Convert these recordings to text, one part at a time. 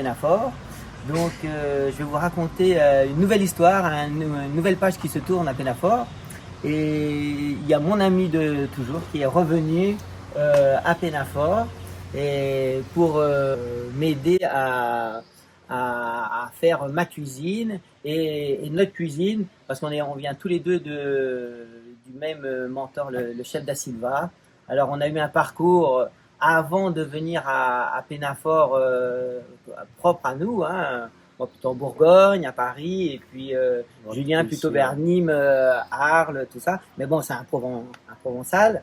Pénafort. Donc je vais vous raconter une nouvelle histoire, une nouvelle page qui se tourne à Pénafort. Et il y a mon ami de toujours qui est revenu à Pénafort et pour m'aider à faire ma cuisine et notre cuisine, parce on vient tous les deux du même mentor, le chef da Silva. Alors on a eu un parcours avant de venir à Pénafort propre à nous, hein. Moi plutôt en Bourgogne, à Paris, et puis Julien plutôt vers Nîmes, Arles, tout ça. Mais bon, c'est un Provençal.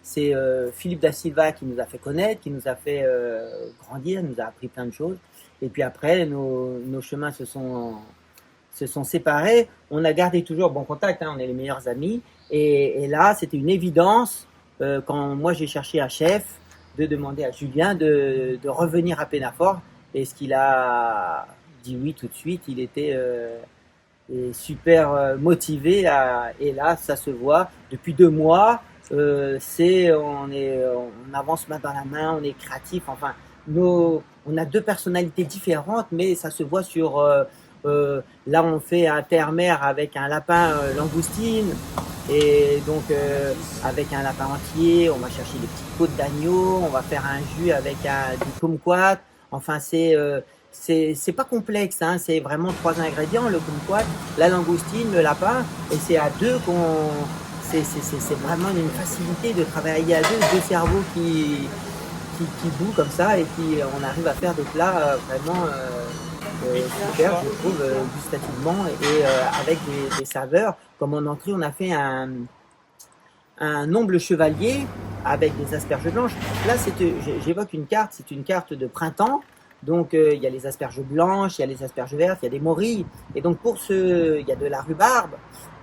C'est Philippe da Silva qui nous a fait connaître, qui nous a fait grandir, nous a appris plein de choses. Et puis après, nos chemins se sont séparés. On a gardé toujours bon contact, hein, on est les meilleurs amis. Et là, c'était une évidence, quand moi j'ai cherché un chef, de demander à Julien de revenir à Pénafort. Et ce qu'il a dit oui tout de suite, il était super motivé. Et là, ça se voit. Depuis 2 mois, on avance main dans la main, on est créatif. Enfin, on a deux personnalités différentes, mais ça se voit sur... là, on fait un terre-mer avec un lapin langoustine. Et donc, avec un lapin entier, on va chercher des petites côtes d'agneau, on va faire un jus avec du kumquat. Enfin, c'est pas complexe, hein, c'est vraiment 3 ingrédients, le kumquat, la langoustine, le lapin, et c'est à deux c'est vraiment une facilité de travailler à deux cerveaux qui bouent comme ça, et on arrive à faire des plats vraiment super, je trouve, gustativement, et avec des saveurs. Comme en entrée, on a fait un omble chevalier avec des asperges blanches. Là, j'évoque une carte, c'est une carte de printemps. Donc, il y a les asperges blanches, il y a les asperges vertes, il y a des morilles. Et donc, il y a de la rhubarbe.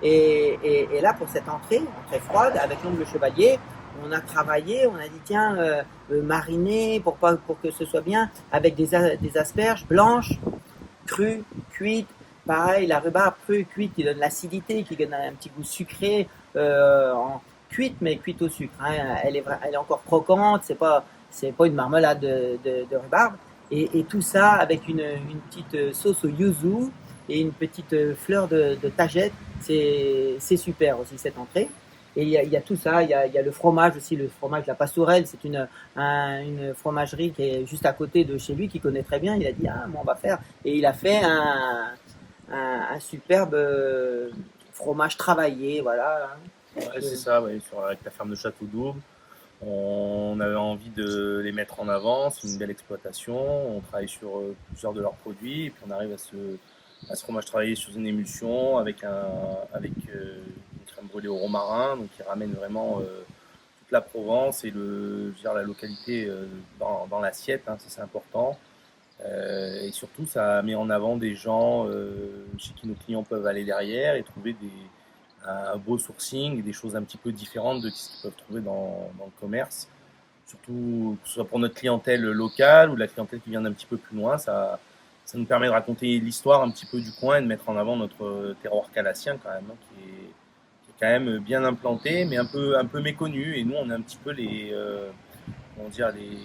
Et là, pour cette entrée froide, avec l'omble chevalier, on a travaillé, on a dit tiens, mariner pour que ce soit bien, avec des asperges blanches, crues, cuites. Pareil, la rhubarbe crue, cuite, qui donne l'acidité, qui donne un petit goût sucré, cuite, mais cuite au sucre, hein. Elle est encore croquante, c'est pas une marmelade de rhubarbe. Et tout ça avec une petite sauce au yuzu et une petite fleur de tagette. C'est super aussi cette entrée. Et il y a tout ça, il y a le fromage aussi, le fromage de la Pastourelle, c'est une fromagerie qui est juste à côté de chez lui, qui connaît très bien. Il a dit, ah, bon, on va faire. Et il a fait un superbe fromage travaillé, voilà. Ouais, c'est ça, ouais, avec la ferme de Château-d'Aube. On avait envie de les mettre en avant, c'est une belle exploitation. On travaille sur plusieurs de leurs produits, et puis on arrive à ce fromage travaillé sur une émulsion avec une crème brûlée au romarin, donc qui ramène vraiment toute la Provence et la localité dans l'assiette, hein, ça c'est important. Et surtout, ça met en avant des gens chez qui nos clients peuvent aller derrière et trouver un beau sourcing et des choses un petit peu différentes de ce qu'ils peuvent trouver dans le commerce. Surtout, que ce soit pour notre clientèle locale ou la clientèle qui vient d'un petit peu plus loin, ça nous permet de raconter l'histoire un petit peu du coin et de mettre en avant notre terroir calassien quand même, hein, qui est quand même bien implanté, mais un peu méconnu. Et nous, on est un petit peu les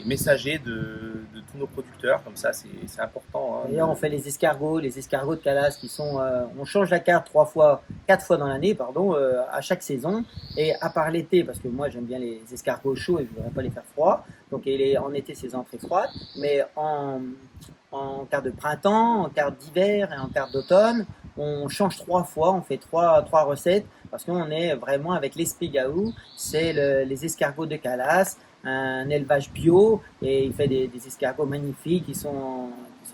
messagers de tous nos producteurs, comme ça, c'est important. Hein, D'ailleurs, on fait les escargots de Calas qui sont. On change la carte 4 fois dans l'année, pardon, à chaque saison. Et à part l'été, parce que moi j'aime bien les escargots chauds et je ne voudrais pas les faire froids. Donc en été, c'est entrées froides. Mais en carte de printemps, en carte d'hiver et en carte d'automne, on change 3 fois, on fait trois recettes, parce qu'on est vraiment avec l'esprit Gaou. C'est les escargots de Calas, un élevage bio, et il fait des escargots magnifiques qui sont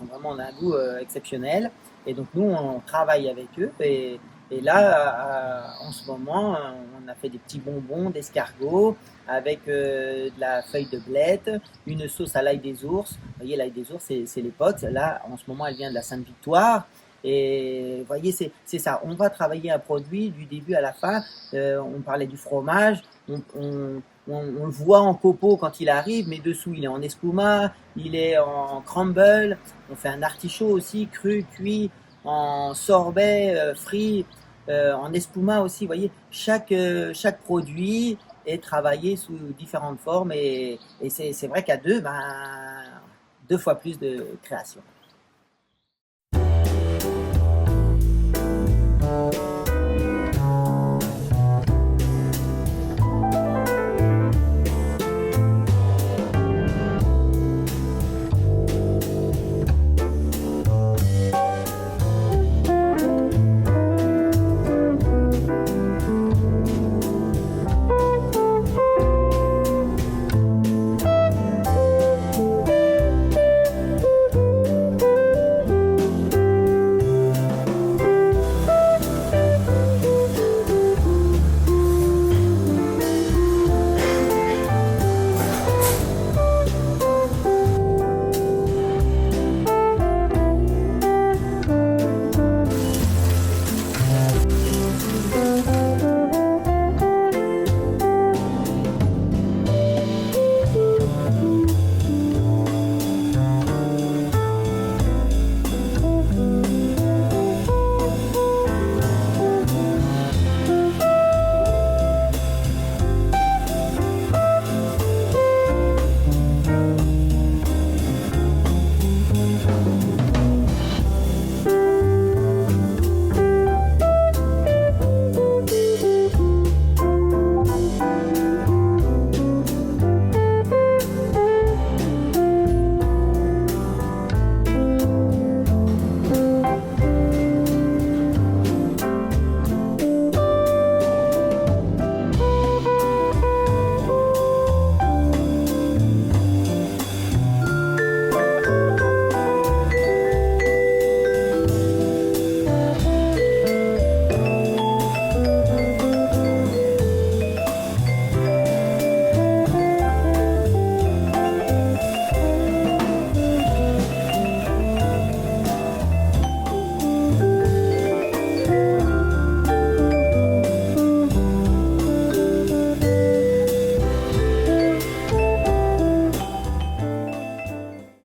vraiment d'un goût exceptionnel. Et donc nous, on travaille avec eux. Et là, en ce moment, on a fait des petits bonbons d'escargot avec de la feuille de blette, une sauce à l'ail des ours. Vous voyez, l'ail des ours, c'est les potes. Là, en ce moment, elle vient de la Sainte-Victoire. Et vous voyez, c'est ça. On va travailler un produit du début à la fin. On parlait du fromage. On le voit en copeaux quand il arrive, mais dessous, il est en espuma, il est en crumble. On fait un artichaut aussi, cru, cuit, en sorbet, frit, en espuma aussi. Vous voyez, chaque produit est travaillé sous différentes formes. Et c'est vrai qu'à deux, 2 fois plus de création.